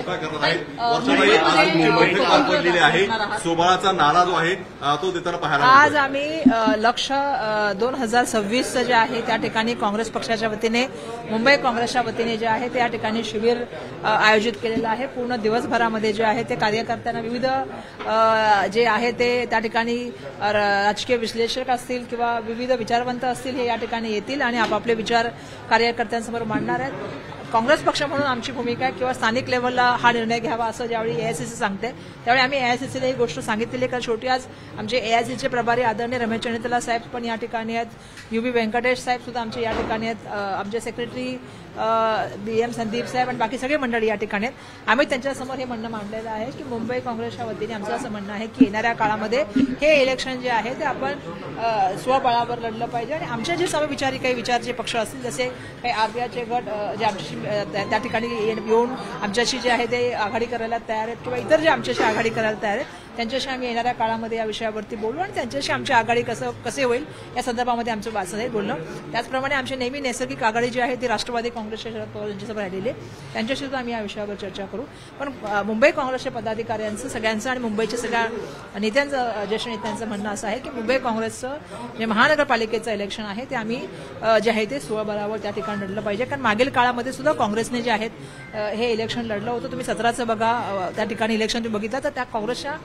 टीका करत आहेत. वर्षाताई, आज तुमची बैठक पार पडलेली आहे. सोबळाचा नारा जो आहे तो देताना पाहायला मिळतोय. आज आम्ही लक्ष्य 2026 जे आहे त्या ठिकाणी काँग्रेस पक्षाच्या वतीने, मुंबई काँग्रेसच्या वतीने जे आहे त्या ठिकाणी शिबिर आयोजित केलेलं आहे. पूर्ण दिवसभरामध्ये जे आहे ते कार्यकर्त्यांना विविध जे आहे ते त्या ठिकाणी राजकीय विश्लेषक असतील किंवा विविध विचारवंत असतील हे या ठिकाणी येतील आणि आपापले विचार कार्यकर्त्यांसमोर मांडणार आहेत. काँग्रेस पक्ष म्हणून आमची भूमिका किंवा स्थानिक लेव्हलला हा निर्णय घ्यावा असं ज्यावेळी एआयसीसी सांगते त्यावेळी आम्ही एआयसीसीला ही गोष्ट सांगितलेली, कारण शेवटी आज आमचे एआयसीसीचे प्रभारी आदरणीय रमेश चणितला साहेब पण या ठिकाणी आहेत, यूबी व्यंकटेश साहेब सुद्धा आमचे या ठिकाणी आहेत, आमचे सेक्रेटरी बीएम संदीप साहेब आणि बाकी सगळे मंडळी या ठिकाणी आहेत. आम्ही त्यांच्यासमोर हे म्हणणं मांडलेलं आहे की मुंबई काँग्रेसच्या वतीने आमचं असं म्हणणं आहे की येणाऱ्या काळामध्ये हे इलेक्शन जे आहे ते आपण स्वबळावर लढलं पाहिजे आणि आमचे जे समविचारी काही विचारचे पक्ष असतील, जसे काही आरपीआयचे गट जे आमच्याशी त्या ठिकाणी येऊन आमच्याशी जे आहे ते आघाडी करायला तयार आहेत किंवा इतर जे आमच्याशी आघाडी करायला तयार आहेत त्यांच्याशी आम्ही येणाऱ्या काळामध्ये या विषयावरती बोलू आणि त्यांच्याशी आमची आघाडी कसे होईल या संदर्भामध्ये आमचं वाचन आहे बोलणं. त्याचप्रमाणे आमची नेहमी नैसर्गिक आघाडी जी आहे ती राष्ट्रवादी काँग्रेसच्या शरद पवार यांच्यासमोर राहिलेली आहे, त्यांच्याशी सुद्धा आम्ही या विषयावर चर्चा करू. पण मुंबई काँग्रेसच्या पदाधिकाऱ्यांचं सगळ्यांचं आणि मुंबईच्या सगळ्या नेत्यांचं, ज्येष्ठ नेत्यांचं म्हणणं असं आहे की मुंबई काँग्रेसचं जे महानगरपालिकेचं इलेक्शन आहे ते आम्ही जे आहे ते स्वबळावर त्या ठिकाणी लढलं पाहिजे. कारण मागील काळामध्ये सुद्धा काँग्रेसने जे आहेत हे इलेक्शन लढलं होतं. तुम्ही 17चं बघा, त्या ठिकाणी इलेक्शन तुम्ही बघितलं तर त्या काँग्रेसच्या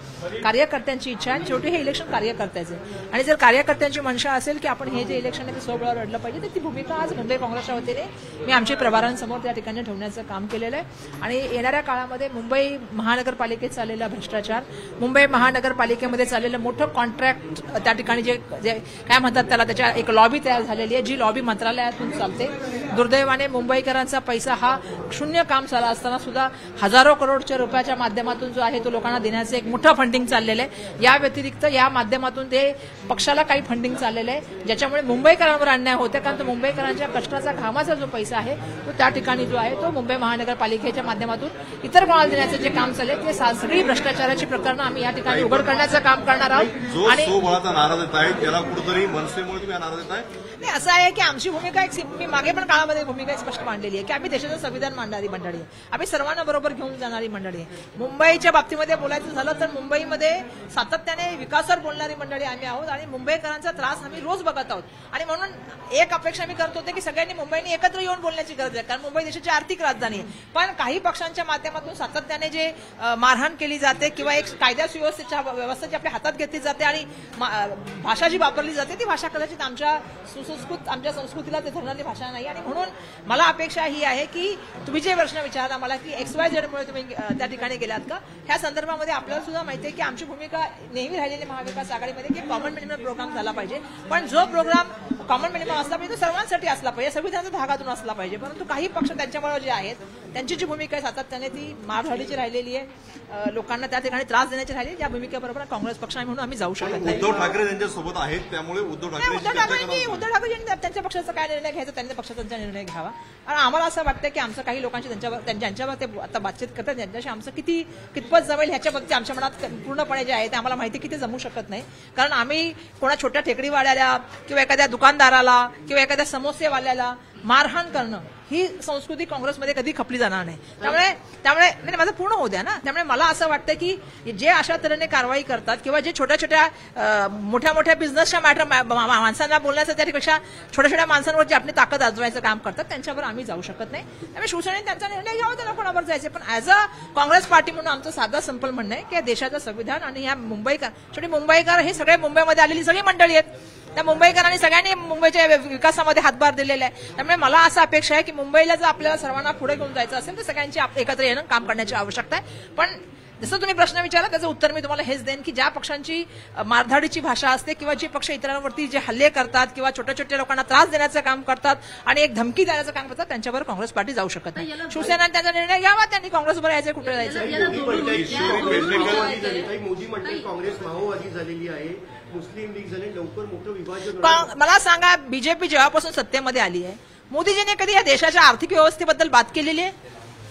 कार्यकर्त्यांची इच्छा आहे. शेवटी हे इलेक्शन कार्यकर्त्याचे आणि जर कार्यकर्त्यांची मनशा असेल की आपण हे जे इलेक्शन आहे ते स्वबळावर लढलं पाहिजे तर ती भूमिका आज मुंबई काँग्रेसच्या वतीने मी आमच्या प्रभारांसमोर त्या ठिकाणी ठेवण्याचं काम केलेलं आहे. आणि येणाऱ्या काळामध्ये मुंबई महानगरपालिकेत चाललेला भ्रष्टाचार, मुंबई महानगरपालिकेमध्ये चाललेलं मोठं कॉन्ट्रॅक्ट, त्या ठिकाणी जे काय म्हणतात त्याला, त्याच्या एक लॉबी तयार झालेली आहे जी लॉबी मंत्रालयातून चालते. दुर्दैवाने मुंबईकरांचा पैसा हा शून्य काम चालू असताना सुद्धा हजारो करोडच्या रुपयाच्या माध्यमातून जो आहे तो लोकांना देण्याचं एक मोठं फंडिंग चाललेलं आहे. या व्यतिरिक्त या माध्यमातून ते पक्षाला काही फंडिंग चाललेलं आहे ज्याच्यामुळे मुंबईकरांवर अन्याय होते, कारण तो मुंबईकरांच्या कष्टाचा घामाचा जो पैसा आहे तो त्या ठिकाणी जो आहे तो मुंबई महानगरपालिकेच्या माध्यमातून इतर कोणाला देण्याचं जे काम चालले ते सगळी भ्रष्टाचाराची प्रकरणं आम्ही या ठिकाणी उघड करण्याचं काम करणार आहोत. आणि स्वबळाचा नारा देत आहे त्याला कुठेतरी मनसेमुळे तुम्ही नारा देत आहे. नाही, असं आहे की आमची भूमिका मी मागे पण काळामध्ये भूमिका स्पष्ट मांडलेली आहे की आम्ही देशाचं संविधान मांडणारी मंडळी आहे, आम्ही सर्वांना बरोबर घेऊन जाणारी मंडळी आहे. मुंबईच्या बाबतीमध्ये बोलायचं झालं तर मुंबईमध्ये सातत्याने विकासावर बोलणारी मंडळी आम्ही आहोत आणि मुंबईकरांचा त्रास आम्ही रोज बघत आहोत. आणि म्हणून एक अपेक्षा मी करत होते की सगळ्यांनी मुंबईने एकत्र येऊन बोलण्याची गरज आहे, कारण मुंबई देशाची आर्थिक राजधानी आहे. पण काही पक्षांच्या माध्यमातून सातत्याने जे मारहाण केली जाते किंवा एक कायदा सुव्यवस्थेच्या व्यवस्था जी आपल्या हातात घेतली जाते आणि भाषा जी वापरली जाते ती भाषा कदाचित आमच्या आमच्या संस्कृतीला ते धरणारी भाषा नाही. आणि म्हणून मला अपेक्षा ही आहे की तुम्ही जे प्रश्न विचारता मला की XYZ मुळे तुम्ही त्या ठिकाणी गेलात का, ह्या संदर्भामध्ये आपल्याला सुद्धा माहिती आहे की आमची भूमिका नेहमी राहिलेली महाविकास आघाडीमध्ये की कॉमन मिनिमम प्रोग्राम झाला पाहिजे. पण जो प्रोग्राम कॉमन मिनिमम असला पाहिजे तो सर्वांसाठी असला पाहिजे, संविधानाच्या धागातून असला पाहिजे. परंतु काही पक्ष त्यांच्याबरोबर जे आहेत त्यांची जी भूमिका आहे सातत्याने ती मारहाणीची राहिलेली आहे, लोकांना त्या ठिकाणी त्रास देण्याची राहिली, त्या भूमिकेबरोबर काँग्रेस पक्ष म्हणून आम्ही जाऊ शकत नाही. उद्धव ठाकरे त्यांच्यासोबत आहेत त्यामुळे उद्धव ठाकरे त्यांच्या पक्षाचा काय निर्णय घ्यायचा त्यांनी पक्षाचा निर्णय घ्यावा. आणि आम्हाला असं वाटतं की आमचं काही लोकांची ज्यांच्यावर ते आता बातचीत करतात त्यांच्याशी आमचं कितपत जमेल ह्याच्या बाबतीत आमच्या मनात पूर्णपणे जे आहे ते आम्हाला माहिती की ते जमू शकत नाही. कारण आम्ही कोणा छोट्या ठेकडीवाल्याला किंवा एखाद्या दुकानदाराला किंवा एखाद्या समोसेवाल्याला मारहाण करणं ही संस्कृती काँग्रेसमध्ये कधी खपली जाणार नाही. त्यामुळे माझं पूर्ण होऊ द्या ना. त्यामुळे मला असं वाटतं की जे अशा तऱ्हेने कारवाई करतात किंवा जे छोट्या छोट्या मोठ्या मोठ्या बिझनेसच्या मॅटर माणसांना बोलण्याचं त्यापेक्षा छोट्या छोट्या माणसांवर जे आपली ताकद आजवायचं काम करतात त्यांच्यावर आम्ही जाऊ शकत नाही. त्यामुळे शिवसेनेने त्यांचा निर्णय घ्यावा, त्यांना कोणावर जायचे. पण ऍज अ काँग्रेस पार्टी म्हणून आमचं साधा सिंपल म्हणणं आहे की देशाचं संविधान आणि या मुंबईकर हे सगळे मुंबईमध्ये आलेली सगळी मंडळी आहेत, त्या मुंबईकरांनी सगळ्यांनी मुंबईच्या विकासामध्ये हातभार दिलेला आहे. त्यामुळे मला असं अपेक्षा आहे की मुंबईला जर आपल्याला सर्वांना पुढे घेऊन जायचं असेल तर सगळ्यांची एकत्र येणं काम करण्याची आवश्यकता आहे. पण जसं तुम्ही प्रश्न विचारला त्याचं उत्तर मी तुम्हाला हेच देईन की ज्या पक्षांची मारधाडीची भाषा असते किंवा जे पक्ष इतरांवरती जे हल्ले करतात किंवा छोट्या छोट्या लोकांना त्रास देण्याचं काम करतात आणि एक धमकी देण्याचं काम करतात त्यांच्यावर काँग्रेस पार्टी जाऊ शकत नाही. शिवसेनेने त्यांचा निर्णय घ्यावा, त्यांनी काँग्रेसवर यायचं, कुठे जायचं. मोदी म्हणते काँग्रेस माओवादी झालेली आहे, मुस्लिम लीग झाले, लवकर मोठं विभाजन. मला सांगा, बीजेपी जेव्हापासून सत्तेमध्ये आली आहे मोदीजीने कधी या देशाच्या आर्थिक व्यवस्थेबद्दल बात केलेली आहे?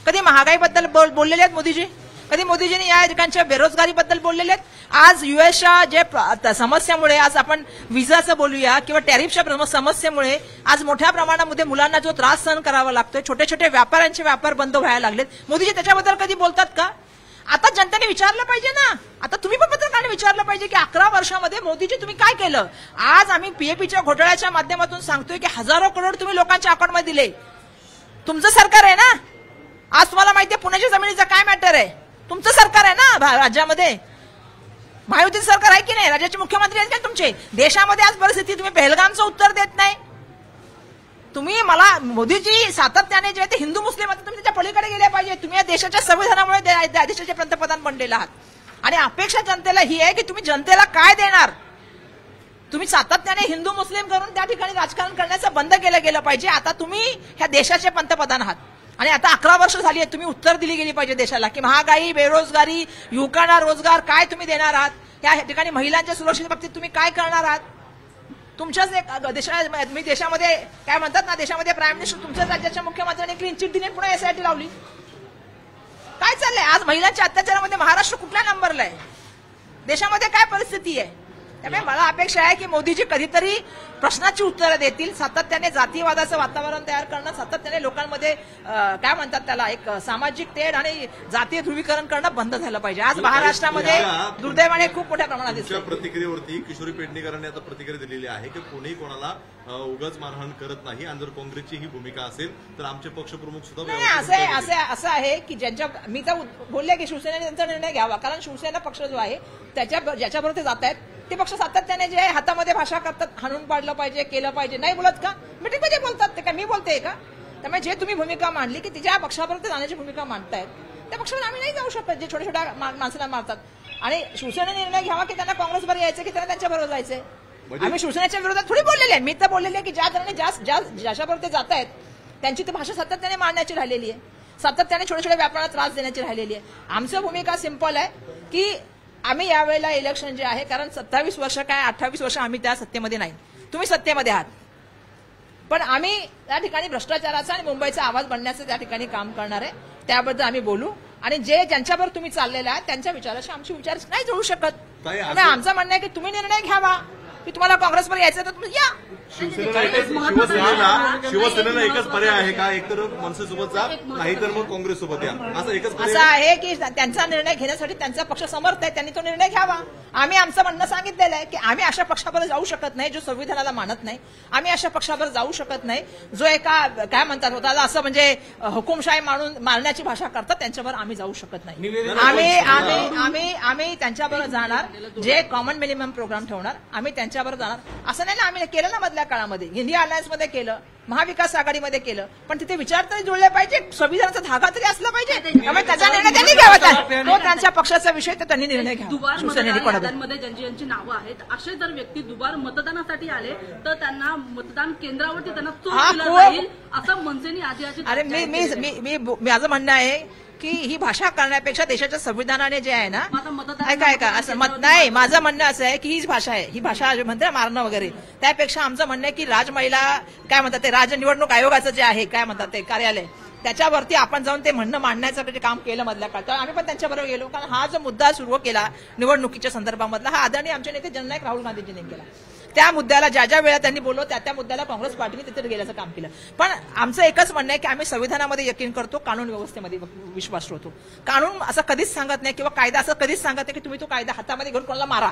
कधी महागाईबद्दल बोललेले आहेत मोदीजी? कधी मोदीजींनी या ठिकाणच्या बेरोजगारीबद्दल बोललेले आहेत? आज युएसच्या जे समस्यामुळे आज आपण विजाचं बोलूया किंवा टॅरिफच्या समस्येमुळे आज मोठ्या प्रमाणामध्ये मुलांना जो त्रास सहन करावा लागतोय, छोटे छोटे व्यापाऱ्यांचे व्यापार बंद व्हायला लागलेत, मोदीजी त्याच्याबद्दल कधी बोलतात का? आता जनतेने विचारलं पाहिजे ना. आता तुम्ही पण पत्रकारांनी विचारलं पाहिजे की 11 वर्षामध्ये मोदीजी तुम्ही काय केलं? आज आम्ही पीएपीच्या घोटाळ्याच्या माध्यमातून सांगतोय की हजारो करोड तुम्ही लोकांच्या अकाउंटमध्ये दिले. तुमचं सरकार आहे ना. आज तुम्हाला माहिती आहे पुण्याच्या जमिनीचा काय मॅटर आहे? तुमचं सरकार आहे ना राज्यामध्ये. महायुतीचं सरकार आहे की नाही? राज्याचे मुख्यमंत्री आहेत का तुमचे? देशामध्ये आज परिस्थिती, तुम्ही पहलगामचं उत्तर देत नाही. तुम्ही मला मोदीजी सातत्याने जे ते हिंदू मुस्लिम तुम्ही त्याच्या पलीकडे गेले पाहिजे. तुम्ही या देशाच्या संविधानामुळे देशाचे पंतप्रधान बनलेले आहात आणि अपेक्षा जनतेला ही आहे की तुम्ही जनतेला काय देणार. तुम्ही सातत्याने हिंदू मुस्लिम करून त्या ठिकाणी राजकारण करण्याचं बंद केलं गेलं पाहिजे. आता तुम्ही ह्या देशाचे पंतप्रधान आहात आणि आता 11 वर्ष झाली आहेत. तुम्ही उत्तर दिली गेली पाहिजे देशाला की महागाई, बेरोजगारी, युवकांना रोजगार काय तुम्ही देणार आहात. या ठिकाणी महिलांच्या सुरक्षेच्या बाबतीत तुम्ही काय करणार आहात. तुमच्याच मी देशामध्ये काय म्हणतात ना, देशामध्ये प्राईम मिनिस्टर तुमच्याच राज्याच्या मुख्यमंत्र्यांनी क्लीन चिट दिली, पुन्हा एसआयटी लावली. काय चाललंय आज महिलांच्या अत्याचारामध्ये? महाराष्ट्र कुठल्या नंबरला आहे? देशामध्ये काय परिस्थिती आहे? त्यामुळे मला अपेक्षा आहे की मोदीजी कधीतरी प्रश्नाची उत्तरं देतील. सातत्याने जातीवादाचं वातावरण तयार करणं, सातत्याने लोकांमध्ये काय म्हणतात त्याला एक सामाजिक तेढ आणि जातीय ध्रुवीकरण करणं बंद झालं पाहिजे. आज महाराष्ट्रामध्ये दुर्दैवाने खूप मोठ्या प्रमाणात दिसतं. प्रतिक्रियेवरती किशोरी पेडणेकरांनी आता प्रतिक्रिया दिलेली आहे की कोणी कोणाला उगाच मारहाण करत नाही आणि जर काँग्रेसची ही भूमिका असेल तर आमचे पक्षप्रमुख सुद्धा असं आहे की मी तर बोलले की शिवसेनेने त्यांचा निर्णय घ्यावा. कारण शिवसेना पक्ष जो आहे ज्याच्याबरोबर ते जात आहेत ते पक्ष सातत्याने जे आहे हातामध्ये भाषा करतात, हाणून पाडलं पाहिजे, केलं पाहिजे. नाही बोलत का? मीटिंगमध्ये बोलतात ते. काय मी बोलते का? त्यामुळे जे तुम्ही भूमिका मांडली की ज्या पक्षाबरोबर जाण्याची भूमिका मांडतायत त्या पक्षावर आम्ही नाही जाऊ शकत. जे छोट्या छोट्या माणसांना मारतात आणि शिवसेनेने निर्णय घ्यावा की त्यांना काँग्रेसबरोबर यायचं की त्यांना त्यांच्याबरोबर जायचंय. आम्ही शिवसेनेच्या विरोधात थोडी बोललेले आहे. मी तर बोललेले की ज्या तऱ्हेने ज्याच्याबरोबर ते जात आहेत त्यांची ती भाषा सातत्याने मांडण्याची राहिलेली आहे. सातत्याने छोट्या छोट्या व्यापाराला त्रास देण्याची राहिलेली आहे. आमची भूमिका सिंपल आहे की आम्ही यावेळेला इलेक्शन जे आहे, कारण 27 वर्ष काय 28 वर्ष आम्ही त्या सत्तेमध्ये नाही, तुम्ही सत्तेमध्ये आहात, पण आम्ही त्या ठिकाणी भ्रष्टाचाराचा आणि मुंबईचा आवाज बनण्याचं त्या ठिकाणी काम करणार आहे. त्याबद्दल आम्ही बोलू आणि जे ज्यांच्याबरोबर तुम्ही चाललेला आहे त्यांच्या विचाराशी आमचे विचार नाही जुळू शकत. त्यामुळे आमचं म्हणणं आहे की तुम्ही निर्णय घ्यावा की तुम्हाला काँग्रेसवर यायचं तर तुम्ही या. शिवसेनेला एकच पर्याय आहे का? एकतर मनसेसोबत जा, नाही तर मग काँग्रेससोबत या, असं एकच पर्याय असं आहे की त्यांचा निर्णय घेण्यासाठी त्यांचा पक्ष समर्थ आहे, त्यांनी तो निर्णय घ्यावा. आम्ही आमचं म्हणणं सांगितलेलं आहे की आम्ही अशा पक्षाबरोबर जाऊ शकत नाही जो संविधानाला मानत नाही. आम्ही अशा पक्षाबरोबर जाऊ शकत नाही जो एका काय म्हणतात होता असं म्हणजे हुकुमशाही मारण्याची भाषा करतात, त्यांच्याबरोबर आम्ही जाऊ शकत नाही. आम्ही त्यांच्याबरोबर जाणार, जे कॉमन मिनिमम प्रोग्राम ठेवणार आम्ही त्यांच्याबरोबर जाणार. असं नाही ना, आम्ही केलं ना मधल्या काळामध्ये, इंडिया अलायन्समध्ये केलं, महाविकास आघाडीमध्ये केलं, पण तिथे विचार तरी जुळले पाहिजे, संविधानाचा धागा तरी असला पाहिजे. त्यामुळे त्याचा निर्णय त्यांनी घ्यावा. तो त्यांच्या पक्षाचा विषय, तर त्यांनी निर्णय घ्यावा. मतदारांमध्ये ज्यांची नावं आहेत असे जर व्यक्ती दुबार मतदानासाठी आले तर त्यांना मतदान केंद्रावरती त्यांना चोप दिला जाईल असं मनसेने आधी अरे माझं म्हणणं आहे की ही भाषा करण्यापेक्षा देशाच्या संविधानाने जे आहे ना, ऐका असं मत नाही. माझं म्हणणं असं आहे की हीच भाषा आहे, ही भाषा म्हणते मारणं वगैरे, त्यापेक्षा आमचं म्हणणं आहे की राजमहिला काय म्हणतात ते राज्य निवडणूक आयोगाचं जे आहे काय म्हणतात ते कार्यालय, त्याच्यावरती आपण जाऊन ते म्हणणं मांडण्याचं काम केलं मधल्या काळात. आम्ही पण त्यांच्याबरोबर गेलो, कारण हा जो मुद्दा सुरू केला निवडणुकीच्या संदर्भामधला, हा आदरणीय आमचे नेते जननायक राहुल गांधीजींनी केला. त्या मुद्द्याला ज्या वेळा त्यांनी बोललो त्या मुद्द्याला काँग्रेस पार्टीने तिथे गेल्याचं काम केलं. पण आमचं एकच म्हणणं आहे की आम्ही संविधानामध्ये यकीन करतो, कानून व्यवस्थेमध्ये विश्वास ठेवतो. कानून असं कधीच सांगत नाही किंवा कायदा असं कधीच सांगत नाही की तुम्ही तो कायदा हातामध्ये घेऊन कोणाला मारा.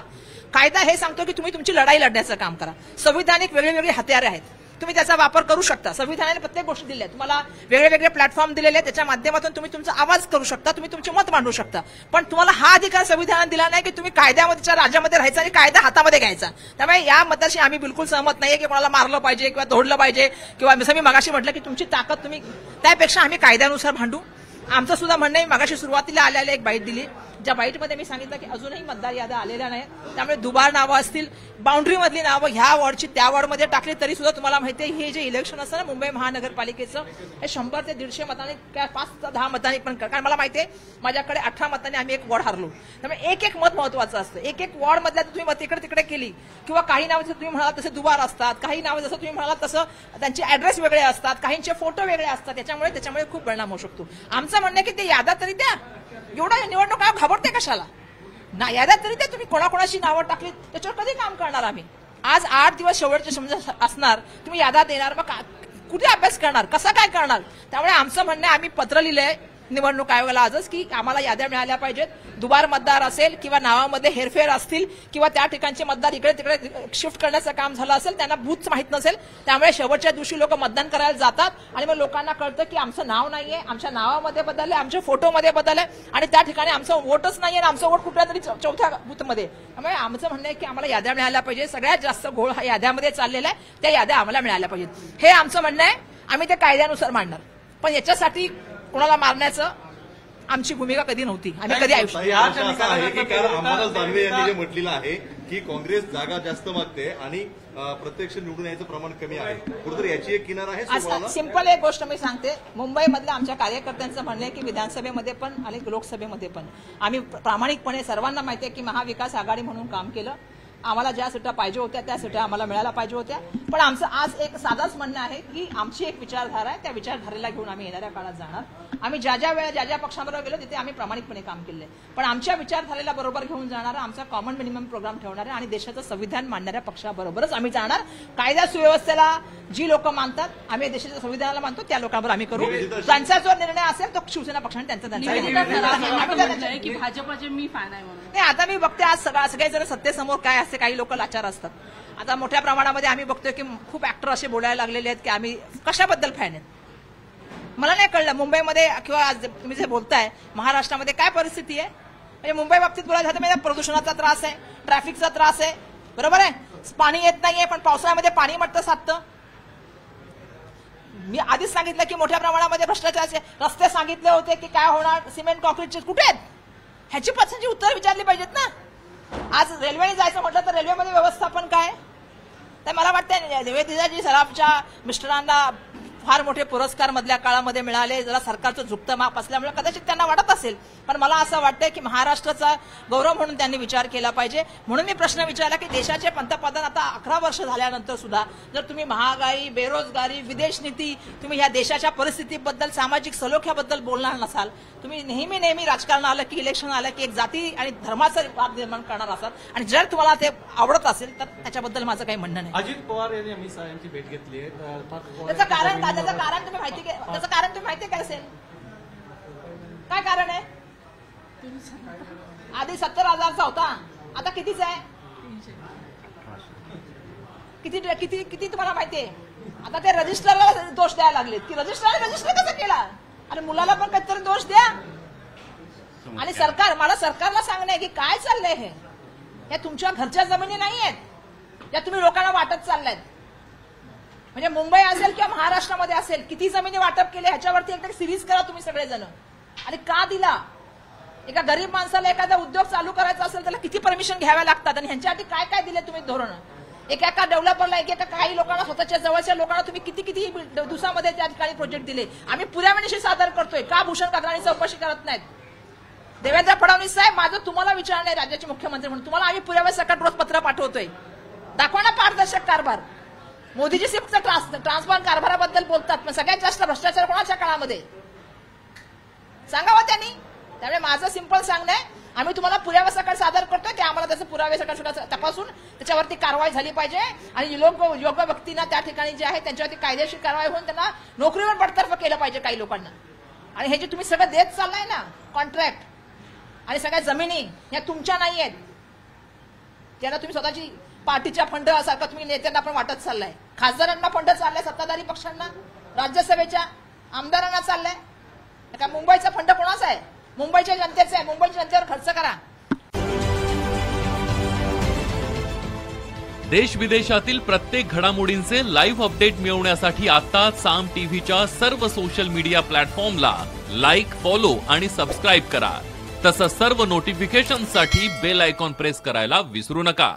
कायदा हे सांगतो की तुम्ही तुमची लढाई लढण्याचं काम करा. संविधानिक वेगवेगळी हत्यारे आहेत, तुम्ही त्याचा वापर करू शकता. संविधानाने प्रत्येक गोष्टी दिल्या आहेत तुम्हाला, वेगवेगळे प्लॅटफॉर्म दिलेले आहेत, त्याच्या माध्यमातून तुम्ही तुमचा आवाज करू शकता, तुम्ही तुमचे मत मांडू शकता. पण तुम्हाला हा अधिकार संविधानाने दिला नाही की तुम्ही कायद्यामध्ये राज्यामध्ये राहायचा आणि कायदा हातामध्ये घ्यायचा. त्यामुळे या मताशी आम्ही बिलकुल सहमत नाहीये की कोणाला मारलं पाहिजे किंवा तोडलं पाहिजे किंवा जसं मी मगाशी म्हटलं की तुमची ताकद तुम्ही, त्यापेक्षा आम्ही कायद्यानुसार भांडू. आमचं सुद्धा म्हणणं आहे, मगाशी सुरुवातीला आलेल्या एक बाईट दिली, ज्या बाईटमध्ये मी सांगितलं की अजूनही मतदार याद्या आलेल्या नाही, त्यामुळे दुबार नावं असतील, बाउंड्रीमधली नावं ह्या वॉर्डची त्या वॉर्डमध्ये टाकली तरी सुद्धा तुम्हाला माहिती आहे हे जे इलेक्शन असतं ना मुंबई महानगरपालिकेचं, हे 100 ते 150 मतांनी काय 5 ते 10 मतांनी पण, कारण मला माहिती आहे माझ्याकडे 18 मतांनी आम्ही एक वॉर्ड हारलो. त्यामुळे एक मत महत्वाचं असतं. एक वॉर्ड मधल्या तुम्ही मत इकडे तिकडे केली किंवा काही नावं जसं तुम्ही म्हणालात तसे दुबार असतात, काही नावं जसं तुम्ही म्हणालात तसं त्यांचे ऍड्रेस वेगळे असतात, काहींचे फोटो वेगळे असतात, त्याच्यामुळे खूप परिणाम होऊ शकतो. आमचं म्हणणं की ते याद्या तरी द्या, एवढं निवडणूक आयोग घाबरते कशाला? ना याद्या तरी त्या तुम्ही कोणाकोणाची नावं टाकली त्याच्यावर कधी काम करणार आम्ही? आज 8 दिवस शेवटचे समजा असणार, तुम्ही याद्या देणार, मग कुठे अभ्यास करणार, कसा काय करणार? त्यामुळे आमचं म्हणणं, आम्ही पत्र लिहिलंय निवडणूक आयोगाला आजच की आम्हाला याद्या मिळाल्या पाहिजेत. दुबार मतदार असेल किंवा नावामध्ये हेरफेर असतील किंवा त्या ठिकाणचे मतदार इकडे तिकडे शिफ्ट करण्याचं काम झालं असेल, त्यांना बूथ माहित नसेल, त्यामुळे शेवटच्या दिवशी लोक मतदान करायला जातात आणि मग लोकांना कळतं की आमचं नाव नाहीये, आमच्या नावामध्ये बदलले, आमच्या फोटोमध्ये बदलले आणि त्या ठिकाणी आमचं वोटच नाहीये आणि आमचं वोट कुठल्या तरी चौथ्या बूथमध्ये. त्यामुळे आमचं म्हणणं आहे की आम्हाला याद्या मिळाल्या पाहिजे. सगळ्यात जास्त घोळ हा याद्यामध्ये चाललेला आहे, त्या याद्या आम्हाला मिळाल्या पाहिजेत. हे आमचं म्हणणं आहे. आम्ही ते कायद्यानुसार मांडणार, पण याच्यासाठी कोणाला मारण्याचं आमची भूमिका कधी नव्हती. आम्ही कधी असं आहे की कारण अंबादास दानवे यांनी जे म्हटलेलं आहे की काँग्रेस जागा जास्त मागते आणि प्रत्यक्ष निवडून यायचं प्रमाण कमी आहे, कुठेतरी याची एक किनार आहे. सिंपल एक गोष्ट मी सांगते, मुंबईमधल्या आमच्या कार्यकर्त्यांचं म्हणणं आहे की विधानसभेमध्ये पण आणि लोकसभेमध्ये पण आम्ही प्रामाणिकपणे, सर्वांना माहिती आहे की महाविकास आघाडी म्हणून काम केलं. आम्हाला ज्या सीटा पाहिजे होत्या त्या सीटा आम्हाला मिळायला पाहिजे होत्या. पण आमचं आज एक साधाच म्हणणं आहे की आमची एक विचारधारा आहे, त्या विचारधारेला घेऊन आम्ही येणाऱ्या काळात जाणार. आम्ही ज्या ज्या पक्षाबरोबर गेलो तिथे आम्ही प्रामाणिकपणे काम केलंय, पण आमच्या विचारधारेला बरोबर घेऊन जाणारा, आमचा कॉमन मिनिमम प्रोग्राम ठेवणारा आणि देशाचं संविधान मानणाऱ्या पक्षाबरोबरच आम्ही जाणार. कायदा सुव्यवस्थेला जी लोक मानतात, आम्ही देशाच्या संविधानाला मानतो, त्या लोकांबरोबर आम्ही करू. त्यांचा जो निर्णय असेल तो शिवसेना पक्षाने त्यांचा की भाजपचे मी फॅन आहे म्हणून. नाही, आता मी बघते आज सगळेजण सत्तेसमोर काय असते, काही लोक लाचार असतात. आता मोठ्या प्रमाणामध्ये आम्ही बघतोय की खूप ऍक्टर असे बोलायला लागलेले आहेत की आम्ही कशाबद्दल फॅन आहेत. मला नाही कळलं मुंबईमध्ये किंवा आज तुम्ही जे बोलताय महाराष्ट्रामध्ये काय परिस्थिती आहे. म्हणजे मुंबई बाबतीत बोलायचं झालं म्हणजे प्रदूषणाचा त्रास आहे, ट्रॅफिकचा त्रास आहे, बरोबर आहे, पाणी येत नाहीये, पण पावसाळ्यामध्ये पाणी मट्ट साधतं. मी आधीच सांगितलं की मोठ्या प्रमाणामध्ये भ्रष्टाचाराचे रस्ते सांगितले होते की काय होणार, सिमेंट कॉन्क्रीटचे कुठे आहेत, ह्याची पसंतची उत्तर विचारली पाहिजेत ना. आज रेल्वेने जायचं म्हटलं तर रेल्वेमध्ये व्यवस्थापन काय? तर मला वाटतं निवेदिताजी सराफच्या मिस्टरांना फार मोठे पुरस्कार मधल्या काळामध्ये मिळाले, जरा सरकारचं झुकतं माप असल्यामुळे कदाचित त्यांना वाटत असेल, पण मला असं वाटतं की महाराष्ट्राचा गौरव म्हणून त्यांनी विचार केला पाहिजे. म्हणून मी प्रश्न विचारला की देशाचे पंतप्रधान आता 11 वर्ष झाल्यानंतर सुद्धा जर तुम्ही महागाई, बेरोजगारी, विदेश नीती, तुम्ही ह्या देशाच्या परिस्थितीबद्दल, सामाजिक सलोख्याबद्दल बोलणार नसाल, तुम्ही नेहमी राजकारण आलं की, इलेक्शन आलं की एक जाती आणि धर्माचं वाद निर्माण करणार असाल आणि जर तुम्हाला ते आवडत असेल तर त्याच्याबद्दल माझं काही म्हणणं नाही. अजित पवार यांनी अमित शहा यांची भेट घेतली आहे. त्याचं कारण तुम्ही माहिती काय असेल? काय कारण आहे? आधी 70,000चा होता, आता कितीचा आहे? किती तुम्हाला माहितीये? आता ते रजिस्टरला दोष द्यायला लागलेत की रजिस्टर कसं केला, आणि मुलाला पण काहीतरी दोष द्या. आणि मला सरकारला सांगणं आहे की काय चाललंय हे, या तुमच्या घरच्या जमिनी नाही आहेत, या तुम्ही लोकांना वाटत चाललायत. म्हणजे मुंबई असेल किंवा महाराष्ट्रामध्ये असेल, किती जमिनी वाटप केले ह्याच्यावरती एकदा सिरीज करा तुम्ही सगळेजण. आणि का दिला? एका गरीब माणसाला एखादा उद्योग चालू करायचा असेल त्याला किती परमिशन घ्याव्या लागतात, आणि ह्यांच्यासाठी काय काय दिले तुम्ही धोरण? एका डेव्हलपरला, काही लोकांना, स्वतःच्या जवळच्या लोकांना तुम्ही किती दिवसामध्ये त्या ठिकाणी प्रोजेक्ट दिले. आम्ही पुराव्यानिशी सादर करतोय, का भूषण गगराणी चौकशी करत नाहीत? देवेंद्र फडणवीस साहेब, माझं तुम्हाला विचारणं आहे, राज्याचे मुख्यमंत्री म्हणून तुम्हाला आम्ही पुराव्यासकट रोज पत्र पाठवतोय, दाखवा ना पारदर्शक कारभार. मोदीजी फक्त ट्रान्सफर कारभाराबद्दल बोलतात, पण सगळ्यात जास्त भ्रष्टाचार कोणाच्या काळामध्ये सांगावं त्यांनी. त्यामुळे माझं सिंपल सांगणं आहे, आम्ही तुम्हाला पुराव्यासकट सादर करतोय, ते आम्हाला त्याचं पुराव्यासकट सुद्धा तपासून त्याच्यावरती कारवाई झाली पाहिजे. आणि योग्य व्यक्तींना त्या ठिकाणी जे आहे त्यांच्यावरती कायदेशीर कारवाई होऊन त्यांना नोकरीवर बडतर्फ केलं पाहिजे काही लोकांना. आणि हे जे तुम्ही सगळं देत चाललाय ना कॉन्ट्रॅक्ट आणि सगळ्या जमिनी, या तुमच्या नाही आहेत, त्यांना तुम्ही स्वतःची पार्टीच्या फंड सारखं तुम्ही नेत्यांना पण वाटत चाललाय. खासदारांना फंड चाललाय, सत्ताधारी पक्षांना, राज्यसभेच्या आमदारांना चाललाय. का मुंबईचा फंड कोणाचा आहे? मुंबईच्या जनतेचा आहे. मुंबईच्या जनतेवर खर्च करा. देश विदेशातील प्रत्येक घडामोडींचे लाईव्ह अपडेट मिळवण्यासाठी आता साम टीव्हीच्या सर्व सोशल मीडिया प्लॅटफॉर्मला लाईक, फॉलो आणि सबस्क्राईब करा. तसंच सर्व नोटिफिकेशनसाठी बेल आयकॉन प्रेस करायला विसरू नका.